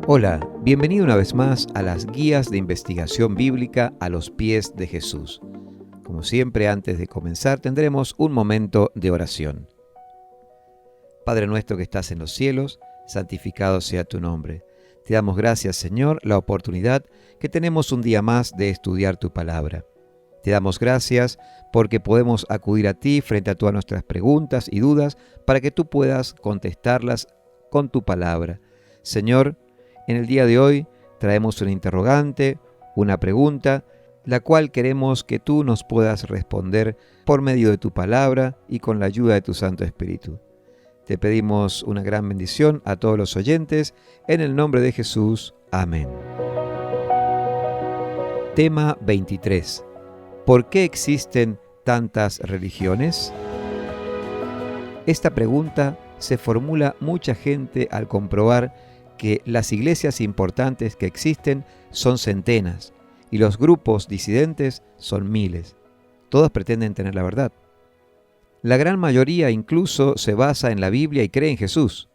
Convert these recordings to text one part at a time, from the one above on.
Hola, bienvenido una vez más a las guías de investigación bíblica a los pies de Jesús. Como siempre, antes de comenzar tendremos un momento de oración. Padre nuestro que estás en los cielos, santificado sea tu nombre. Te damos gracias, Señor, la oportunidad que tenemos un día más de estudiar tu palabra. Te damos gracias porque podemos acudir a ti frente a todas nuestras preguntas y dudas para que tú puedas contestarlas con tu palabra. Señor, en el día de hoy traemos una interrogante, una pregunta, la cual queremos que tú nos puedas responder por medio de tu palabra y con la ayuda de tu Santo Espíritu. Te pedimos una gran bendición a todos los oyentes, en el nombre de Jesús. Amén. Tema 23. ¿Por qué existen tantas religiones? Esta pregunta se formula mucha gente al comprobar que las iglesias importantes que existen son centenas y los grupos disidentes son miles. Todos pretenden tener la verdad. La gran mayoría incluso se basa en la Biblia y cree en Jesús.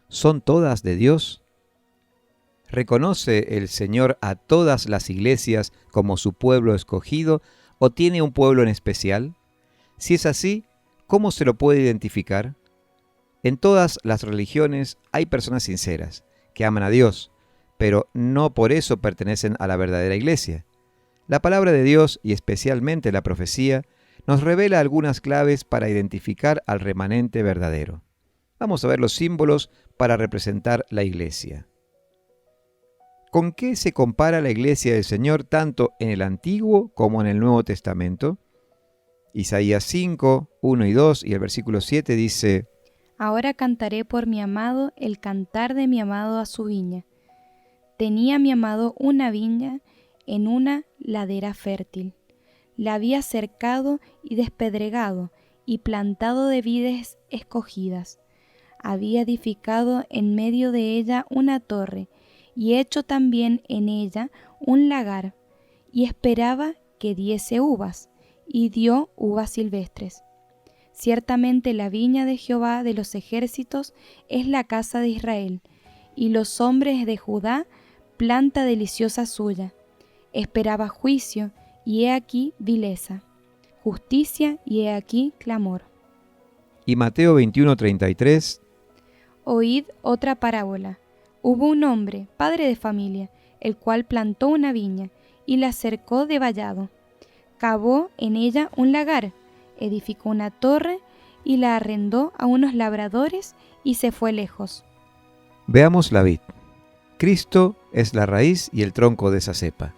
¿Son todas de Dios? ¿Reconoce el Señor a todas las iglesias como su pueblo escogido o tiene un pueblo en especial? Si es así, ¿cómo se lo puede identificar? En todas las religiones hay personas sinceras que aman a Dios, pero no por eso pertenecen a la verdadera iglesia. La palabra de Dios, y especialmente la profecía, nos revela algunas claves para identificar al remanente verdadero. Vamos a ver los símbolos para representar la iglesia. ¿Con qué se compara la iglesia del Señor tanto en el Antiguo como en el Nuevo Testamento? Isaías 5, 1 y 2 y el versículo 7 dice: Ahora cantaré por mi amado el cantar de mi amado a su viña. Tenía mi amado una viña en una ladera fértil. La había cercado y despedregado y plantado de vides escogidas. Había edificado en medio de ella una torre y hecho también en ella un lagar, y esperaba que diese uvas, y dio uvas silvestres. Ciertamente la viña de Jehová de los ejércitos es la casa de Israel, y los hombres de Judá planta deliciosa suya. Esperaba juicio, y he aquí vileza, justicia, y he aquí clamor. Y Mateo 21:33. Oíd otra parábola. Hubo un hombre, padre de familia, el cual plantó una viña, y la cercó de vallado. Cavó en ella un lagar, edificó una torre y la arrendó a unos labradores y se fue lejos. Veamos la vid. Cristo es la raíz y el tronco de esa cepa.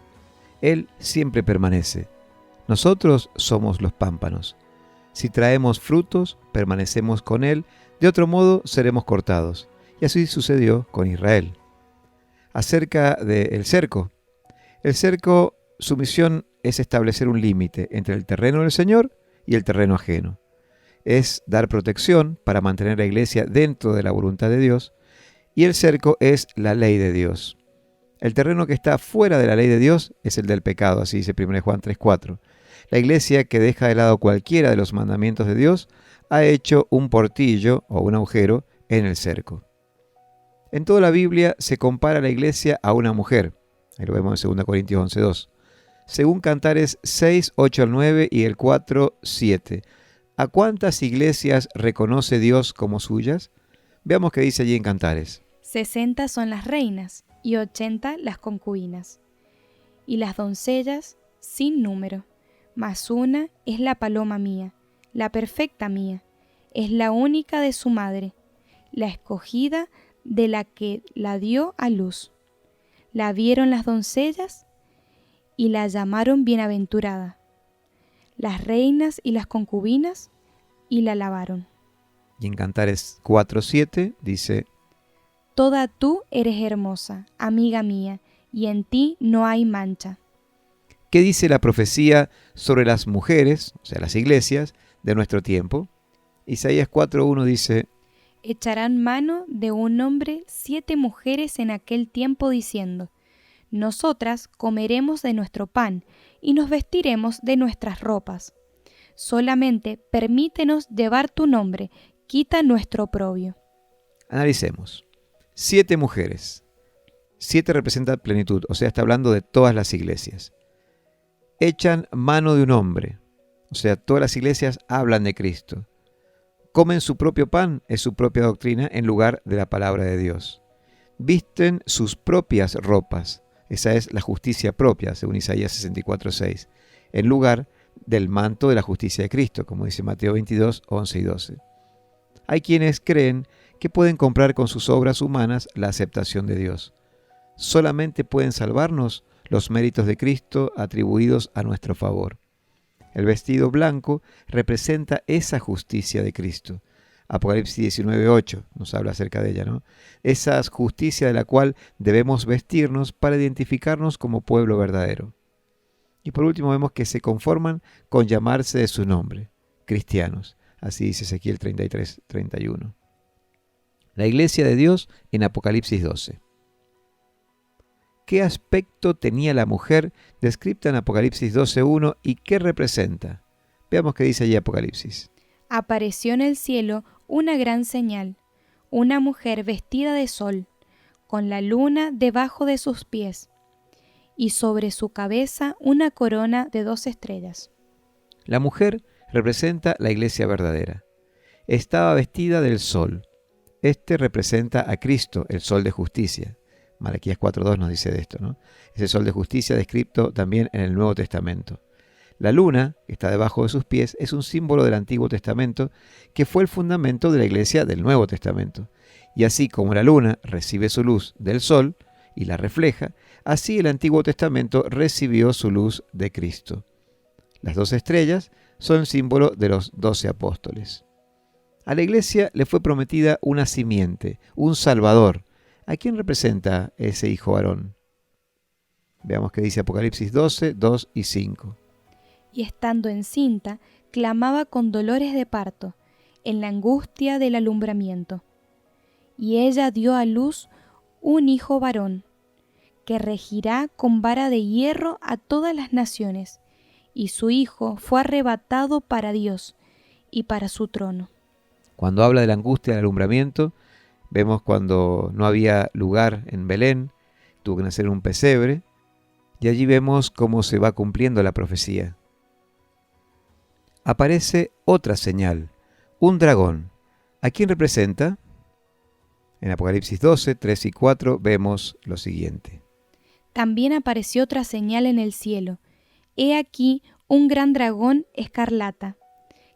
Él siempre permanece. Nosotros somos los pámpanos. Si traemos frutos, permanecemos con Él, de otro modo seremos cortados. Y así sucedió con Israel. Acerca del cerco. El cerco, su misión es establecer un límite entre el terreno del Señor y el terreno ajeno. Es dar protección para mantener la iglesia dentro de la voluntad de Dios, y el cerco es la ley de Dios. El terreno que está fuera de la ley de Dios es el del pecado, así dice 1 Juan 3:4. La iglesia que deja de lado cualquiera de los mandamientos de Dios ha hecho un portillo o un agujero en el cerco. En toda la Biblia se compara la iglesia a una mujer. Ahí lo vemos en 2 Corintios 11:2. Según Cantares 6, 8 al 9 y el 4, 7. ¿A cuántas iglesias reconoce Dios como suyas? Veamos qué dice allí en Cantares. 60 son las reinas y 80 las concubinas, y las doncellas sin número. Mas una es la paloma mía, la perfecta mía, es la única de su madre, la escogida de la que la dio a luz. La vieron las doncellas y la llamaron bienaventurada, las reinas y las concubinas, y la alabaron. Y en Cantares 4:7 dice: Toda tú eres hermosa, amiga mía, y en ti no hay mancha. ¿Qué dice la profecía sobre las mujeres, o sea, las iglesias, de nuestro tiempo? Isaías 4:1 dice: Echarán mano de un hombre 7 mujeres en aquel tiempo diciendo: Nosotras comeremos de nuestro pan y nos vestiremos de nuestras ropas. solamente permítenos llevar tu nombre, quita nuestro oprobio. Analicemos. 7 mujeres. 7 representa plenitud, o sea, está hablando de todas las iglesias. Echan mano de un hombre, o sea, todas las iglesias hablan de Cristo. Comen su propio pan, es su propia doctrina, en lugar de la palabra de Dios. Visten sus propias ropas, esa es la justicia propia, según Isaías 64:6, en lugar del manto de la justicia de Cristo, como dice Mateo 22, 11 y 12. Hay quienes creen que pueden comprar con sus obras humanas la aceptación de Dios. Solamente pueden salvarnos los méritos de Cristo atribuidos a nuestro favor. El vestido blanco representa esa justicia de Cristo. Apocalipsis 19:8 nos habla acerca de ella, ¿no? Esa justicia de la cual debemos vestirnos para identificarnos como pueblo verdadero. Y por último vemos que se conforman con llamarse de su nombre, cristianos. Así dice Ezequiel 33:31. La iglesia de Dios en Apocalipsis 12. ¿Qué aspecto tenía la mujer descrita en Apocalipsis 12:1 y qué representa? Veamos qué dice allí Apocalipsis. Apareció en el cielo una gran señal, una mujer vestida de sol, con la luna debajo de sus pies, y sobre su cabeza una corona de 2 estrellas. La mujer representa la iglesia verdadera. Estaba vestida del sol. Este representa a Cristo, el sol de justicia. Malaquías 4:2 nos dice de esto, ¿no? Ese sol de justicia descrito también en el Nuevo Testamento. La luna, que está debajo de sus pies, es un símbolo del Antiguo Testamento que fue el fundamento de la iglesia del Nuevo Testamento. Y así como la luna recibe su luz del sol y la refleja, así el Antiguo Testamento recibió su luz de Cristo. Las 2 estrellas son símbolo de los 12 apóstoles. A la iglesia le fue prometida una simiente, un Salvador. ¿A quién representa ese hijo varón? Veamos qué dice Apocalipsis 12, 2 y 5. Y estando encinta, clamaba con dolores de parto, en la angustia del alumbramiento. Y ella dio a luz un hijo varón, que regirá con vara de hierro a todas las naciones, y su hijo fue arrebatado para Dios y para su trono. Cuando habla de la angustia del alumbramiento, vemos cuando no había lugar en Belén, tuvo que nacer en un pesebre, y allí vemos cómo se va cumpliendo la profecía. Aparece otra señal, un dragón. ¿A quién representa? En Apocalipsis 12, 3 y 4 vemos lo siguiente. También apareció otra señal en el cielo. He aquí un gran dragón escarlata,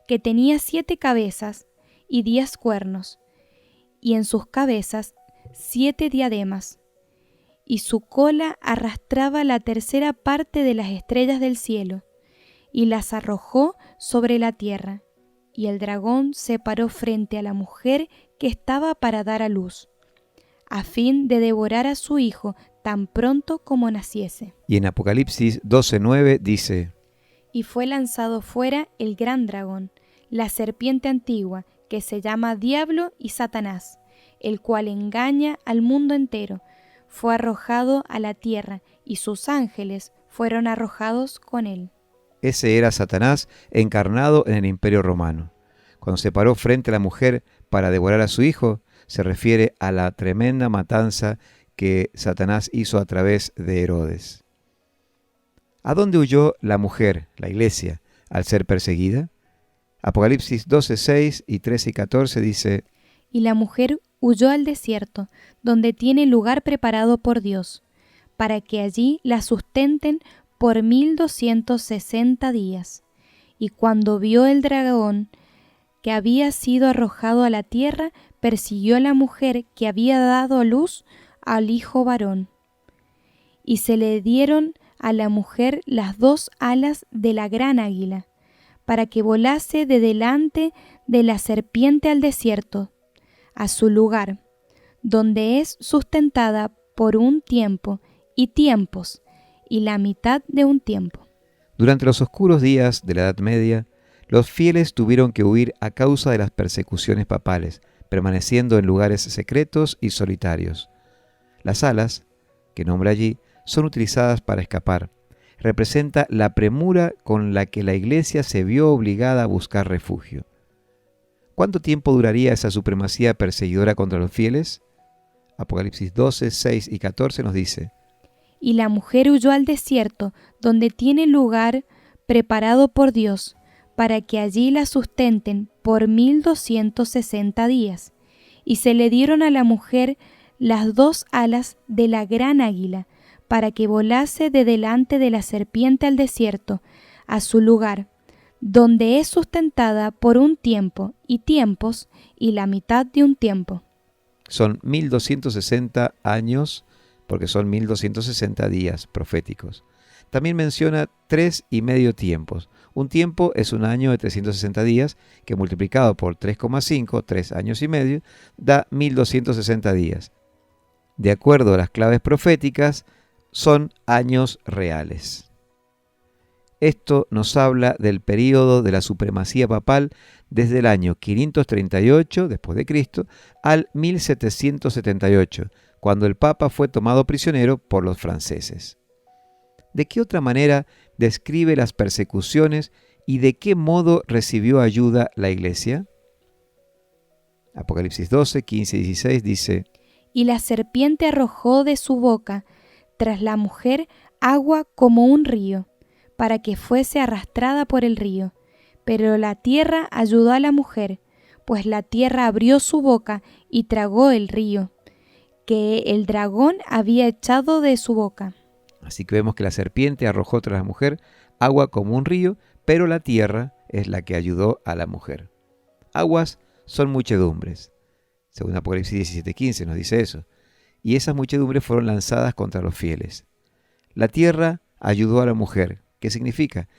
que tenía 7 cabezas y 10 cuernos, y en sus cabezas 7 diademas, y su cola arrastraba la tercera parte de las estrellas del cielo, y las arrojó sobre la tierra, y el dragón se paró frente a la mujer que estaba para dar a luz, a fin de devorar a su hijo tan pronto como naciese. Y en Apocalipsis 12:9 dice: Y fue lanzado fuera el gran dragón, la serpiente antigua, que se llama Diablo y Satanás, el cual engaña al mundo entero. Fue arrojado a la tierra, y sus ángeles fueron arrojados con él. Ese era Satanás encarnado en el Imperio Romano. Cuando se paró frente a la mujer para devorar a su hijo, se refiere a la tremenda matanza que Satanás hizo a través de Herodes. ¿A dónde huyó la mujer, la iglesia, al ser perseguida? Apocalipsis 12:6 y 13 y 14 dice: Y la mujer huyó al desierto, donde tiene lugar preparado por Dios, para que allí la sustenten por 1260 días. Y cuando vio el dragón que había sido arrojado a la tierra, persiguió a la mujer que había dado a luz al hijo varón. Y se le dieron a la mujer las 2 alas de la gran águila, para que volase de delante de la serpiente al desierto, a su lugar, donde es sustentada por un tiempo y tiempos, y la mitad de un tiempo. Durante los oscuros días de la Edad Media, los fieles tuvieron que huir a causa de las persecuciones papales, permaneciendo en lugares secretos y solitarios. Las alas, que nombra allí, son utilizadas para escapar. representa la premura con la que la iglesia se vio obligada a buscar refugio. ¿Cuánto tiempo duraría esa supremacía perseguidora contra los fieles? Apocalipsis 12, 6 y 14 nos dice: Y la mujer huyó al desierto, donde tiene lugar preparado por Dios, para que allí la sustenten por 1260 días. Y se le dieron a la mujer las 2 alas de la gran águila, para que volase de delante de la serpiente al desierto, a su lugar, donde es sustentada por un tiempo y tiempos y la mitad de un tiempo. Son 1260 años, porque son 1260 días proféticos. También menciona 3 y medio tiempos. Un tiempo es un año de 360 días, que multiplicado por 3,5, 3 años y medio, da 1260 días. De acuerdo a las claves proféticas, son años reales. Esto nos habla del período de la supremacía papal desde el año 538 después de Cristo al 1778, cuando el Papa fue tomado prisionero por los franceses. ¿De qué otra manera describe las persecuciones y de qué modo recibió ayuda la Iglesia? Apocalipsis 12, 15 y 16 dice: Y la serpiente arrojó de su boca tras la mujer agua como un río, para que fuese arrastrada por el río. Pero la tierra ayudó a la mujer, pues la tierra abrió su boca y tragó el río, que el dragón había echado de su boca. Así que vemos que la serpiente arrojó tras la mujer agua como un río, pero la tierra es la que ayudó a la mujer. Aguas son muchedumbres. Según Apocalipsis 17:15 nos dice eso. Y esas muchedumbres fueron lanzadas contra los fieles. La tierra ayudó a la mujer. ¿Qué significa?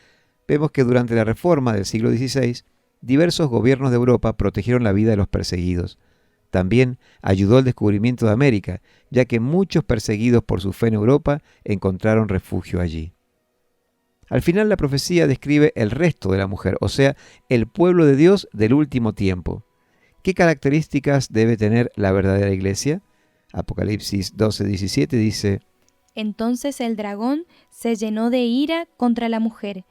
Vemos que durante la Reforma del siglo XVI, diversos gobiernos de Europa protegieron la vida de los perseguidos. También ayudó al descubrimiento de América, ya que muchos perseguidos por su fe en Europa encontraron refugio allí. Al final la profecía describe el resto de la mujer, o sea, el pueblo de Dios del último tiempo. ¿Qué características debe tener la verdadera iglesia? Apocalipsis 12:17 dice: Entonces el dragón se llenó de ira contra la mujer,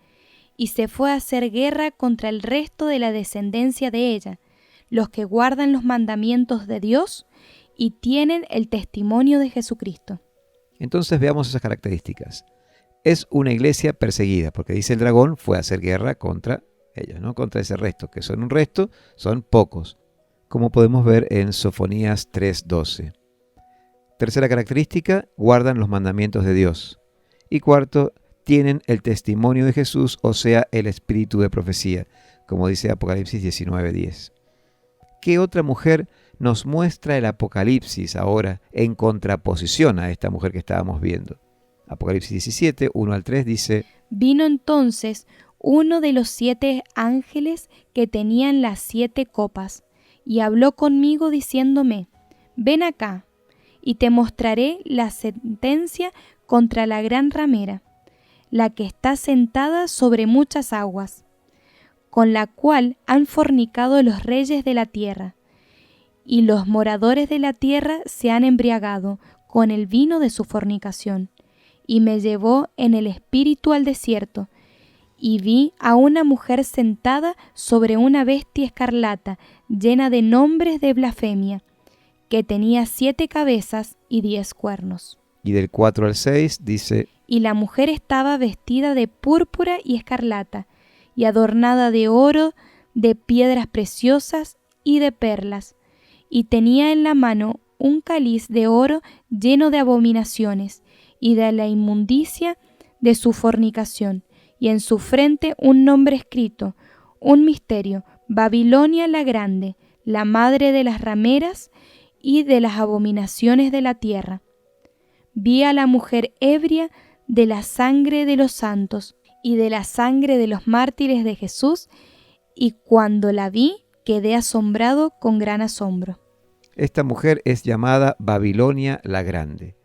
y se fue a hacer guerra contra el resto de la descendencia de ella, los que guardan los mandamientos de Dios y tienen el testimonio de Jesucristo. Entonces veamos esas características. Es una iglesia perseguida, porque dice el dragón fue a hacer guerra contra ellos, ¿no? Contra ese resto, que son un resto, son pocos, como podemos ver en Sofonías 3:12. Tercera característica, guardan los mandamientos de Dios. Y cuarto, tienen el testimonio de Jesús, o sea, el espíritu de profecía, como dice Apocalipsis 19:10. ¿Qué otra mujer nos muestra el Apocalipsis ahora en contraposición a esta mujer que estábamos viendo? Apocalipsis 17, 1 al 3 dice: Vino entonces uno de los 7 ángeles que tenían las 7 copas, y habló conmigo diciéndome: Ven acá, y te mostraré la sentencia contra la gran ramera, la que está sentada sobre muchas aguas, con la cual han fornicado los reyes de la tierra, y los moradores de la tierra se han embriagado con el vino de su fornicación. Y me llevó en el espíritu al desierto, y vi a una mujer sentada sobre una bestia escarlata, llena de nombres de blasfemia, que tenía 7 cabezas y 10 cuernos. Y del 4 al 6 dice: Y la mujer estaba vestida de púrpura y escarlata, y adornada de oro, de piedras preciosas y de perlas, y tenía en la mano un cáliz de oro lleno de abominaciones, y de la inmundicia de su fornicación, y en su frente un nombre escrito, un misterio: Babilonia la Grande, la madre de las rameras y de las abominaciones de la tierra. Vi a la mujer ebria de la sangre de los santos y de la sangre de los mártires de Jesús, y cuando la vi quedé asombrado con gran asombro. Esta mujer es llamada Babilonia la Grande.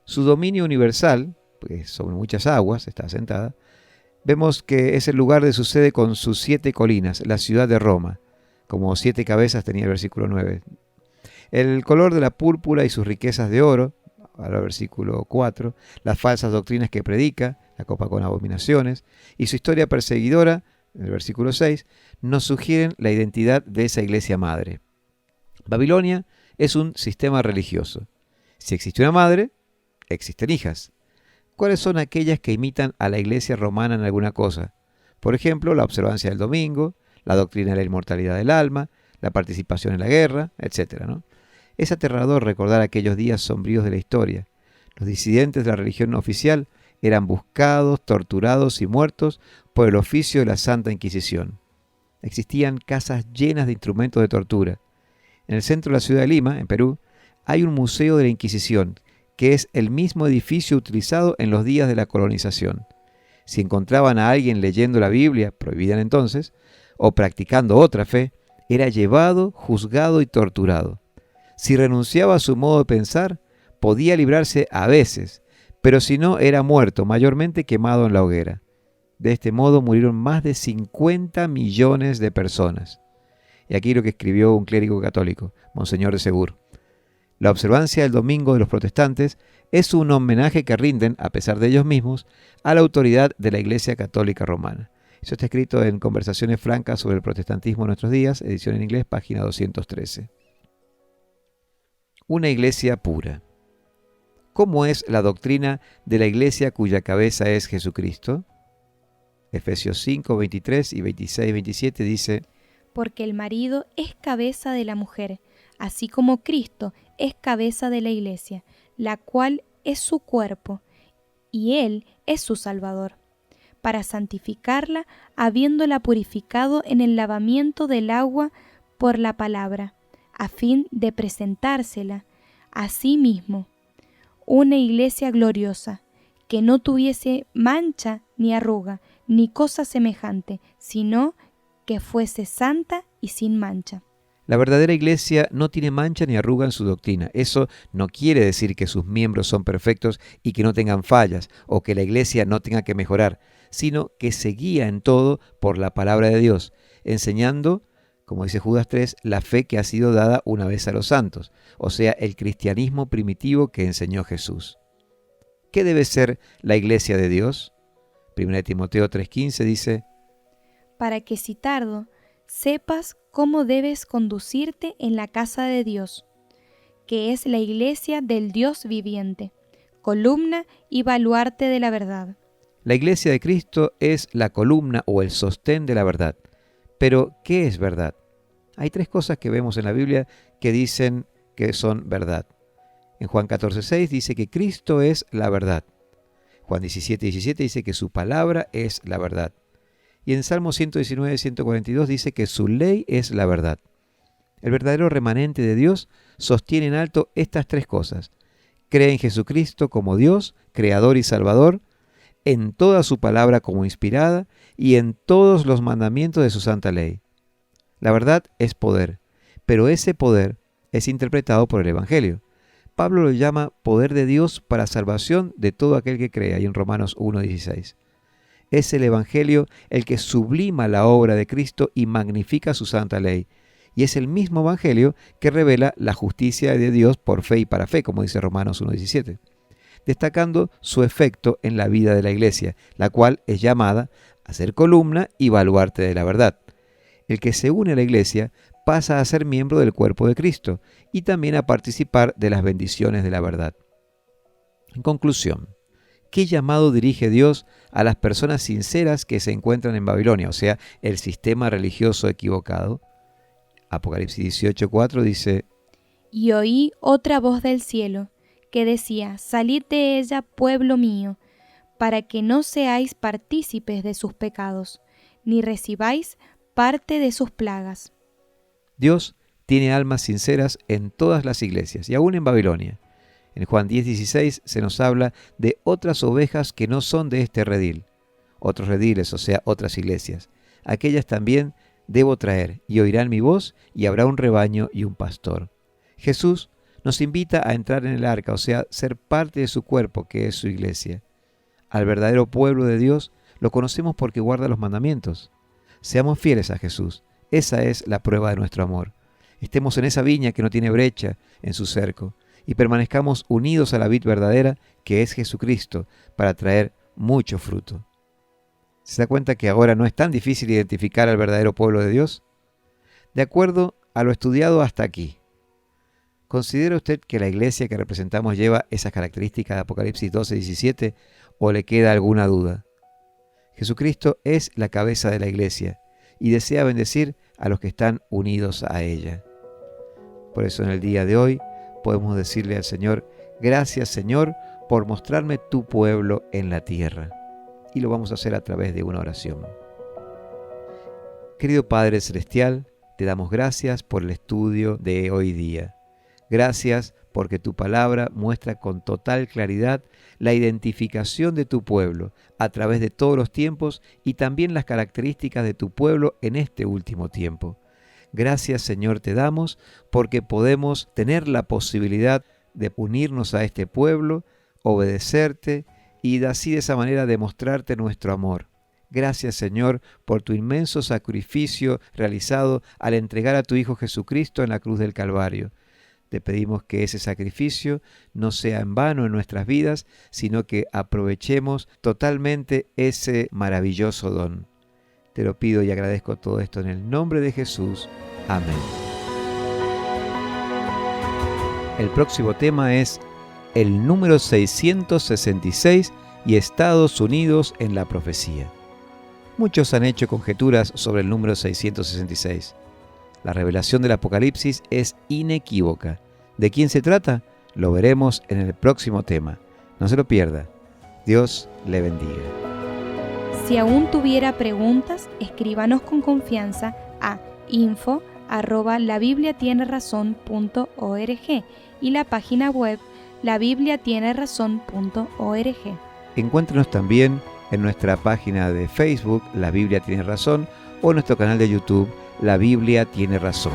Su dominio universal, pues sobre muchas aguas está asentada, vemos que es el lugar de su sede con sus 7 colinas, la ciudad de Roma, como 7 cabezas tenía el versículo 9. El color de la púrpura y sus riquezas de oro, ahora versículo 4, las falsas doctrinas que predica, la copa con abominaciones, y su historia perseguidora, en el versículo 6, nos sugieren la identidad de esa iglesia madre. Babilonia es un sistema religioso. Si existe una madre, existen hijas. ¿Cuáles son aquellas que imitan a la iglesia romana en alguna cosa? Por ejemplo, la observancia del domingo, la doctrina de la inmortalidad del alma, la participación en la guerra, etc., ¿no? Es aterrador recordar aquellos días sombríos de la historia. Los disidentes de la religión oficial eran buscados, torturados y muertos por el oficio de la Santa Inquisición. Existían casas llenas de instrumentos de tortura. En el centro de la ciudad de Lima, en Perú, hay un museo de la Inquisición, que es el mismo edificio utilizado en los días de la colonización. Si encontraban a alguien leyendo la Biblia, prohibida entonces, o practicando otra fe, era llevado, juzgado y torturado. Si renunciaba a su modo de pensar, podía librarse a veces, pero si no, era muerto, mayormente quemado en la hoguera. De este modo murieron más de 50 millones de personas. Y aquí lo que escribió un clérigo católico, Monseñor de Segur. La observancia del domingo de los protestantes es un homenaje que rinden, a pesar de ellos mismos, a la autoridad de la Iglesia Católica Romana. Eso está escrito en Conversaciones Francas sobre el Protestantismo en nuestros días, edición en inglés, página 213. Una iglesia pura. ¿Cómo es la doctrina de la iglesia cuya cabeza es Jesucristo? Efesios 5, 23 y 26, 27 dice: Porque el marido es cabeza de la mujer, así como Cristo es cabeza de la iglesia, la cual es su cuerpo, y Él es su Salvador, para santificarla, habiéndola purificado en el lavamiento del agua por la palabra, a fin de presentársela a sí mismo, una iglesia gloriosa, que no tuviese mancha ni arruga, ni cosa semejante, sino que fuese santa y sin mancha. La verdadera iglesia no tiene mancha ni arruga en su doctrina. Eso no quiere decir que sus miembros son perfectos y que no tengan fallas, o que la iglesia no tenga que mejorar, sino que se guía en todo por la palabra de Dios, enseñando, como dice Judas 3, la fe que ha sido dada una vez a los santos, o sea, el cristianismo primitivo que enseñó Jesús. ¿Qué debe ser la iglesia de Dios? 1 Timoteo 3:15 dice: Para que si tardo, sepas cómo debes conducirte en la casa de Dios, que es la iglesia del Dios viviente, columna y baluarte de la verdad. La iglesia de Cristo es la columna o el sostén de la verdad. Pero, ¿qué es verdad? Hay tres cosas que vemos en la Biblia que dicen que son verdad. En Juan 14:6 dice que Cristo es la verdad. Juan 17:17 dice que su palabra es la verdad. Y en Salmo 119:142 dice que su ley es la verdad. El verdadero remanente de Dios sostiene en alto estas tres cosas. Cree en Jesucristo como Dios, Creador y Salvador, en toda su palabra como inspirada y en todos los mandamientos de su santa ley. La verdad es poder, pero ese poder es interpretado por el Evangelio. Pablo lo llama poder de Dios para salvación de todo aquel que cree, ahí en Romanos 1:16. Es el Evangelio el que sublima la obra de Cristo y magnifica su santa ley. Y es el mismo Evangelio que revela la justicia de Dios por fe y para fe, como dice Romanos 1:17, destacando su efecto en la vida de la iglesia, la cual es llamada a ser columna y baluarte de la verdad. El que se une a la iglesia pasa a ser miembro del cuerpo de Cristo y también a participar de las bendiciones de la verdad. En conclusión, ¿qué llamado dirige Dios a las personas sinceras que se encuentran en Babilonia, o sea, el sistema religioso equivocado? Apocalipsis 18:4 dice: Y oí otra voz del cielo, que decía: Salid de ella, pueblo mío, para que no seáis partícipes de sus pecados, ni recibáis parte de sus plagas. Dios tiene almas sinceras en todas las iglesias y aún en Babilonia. En Juan 10:16 se nos habla de otras ovejas que no son de este redil, otros rediles, o sea, otras iglesias. Aquellas también debo traer, y oirán mi voz, y habrá un rebaño y un pastor. Jesús nos invita a entrar en el arca, o sea, ser parte de su cuerpo, que es su iglesia. Al verdadero pueblo de Dios lo conocemos porque guarda los mandamientos. Seamos fieles a Jesús. Esa es la prueba de nuestro amor. Estemos en esa viña que no tiene brecha en su cerco y permanezcamos unidos a la vid verdadera, que es Jesucristo, para traer mucho fruto. ¿Se da cuenta que ahora no es tan difícil identificar al verdadero pueblo de Dios? De acuerdo a lo estudiado hasta aquí, ¿considera usted que la iglesia que representamos lleva esas características de Apocalipsis 12:17 o le queda alguna duda? Jesucristo es la cabeza de la iglesia y desea bendecir a los que están unidos a ella. Por eso en el día de hoy podemos decirle al Señor: gracias, Señor, por mostrarme tu pueblo en la tierra. Y lo vamos a hacer a través de una oración. Querido Padre Celestial, te damos gracias por el estudio de hoy día. Gracias porque tu palabra muestra con total claridad la identificación de tu pueblo a través de todos los tiempos y también las características de tu pueblo en este último tiempo. Gracias, Señor, te damos porque podemos tener la posibilidad de unirnos a este pueblo, obedecerte y así de esa manera demostrarte nuestro amor. Gracias, Señor, por tu inmenso sacrificio realizado al entregar a tu Hijo Jesucristo en la cruz del Calvario. Te pedimos que ese sacrificio no sea en vano en nuestras vidas, sino que aprovechemos totalmente ese maravilloso don. Te lo pido y agradezco todo esto en el nombre de Jesús. Amén. El próximo tema es el número 666 y Estados Unidos en la profecía. Muchos han hecho conjeturas sobre el número 666. La revelación del Apocalipsis es inequívoca. ¿De quién se trata? Lo veremos en el próximo tema. No se lo pierda. Dios le bendiga. Si aún tuviera preguntas, escríbanos con confianza a info@labibliatienerazon.org y la página web labibliatienerazon.org. Encuéntrenos también en nuestra página de Facebook, La Biblia Tiene Razón, o en nuestro canal de YouTube, La Biblia Tiene Razón.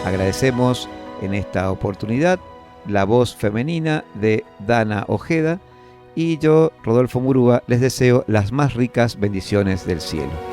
Agradecemos en esta oportunidad la voz femenina de Dana Ojeda y yo, Rodolfo Murúa, les deseo las más ricas bendiciones del cielo.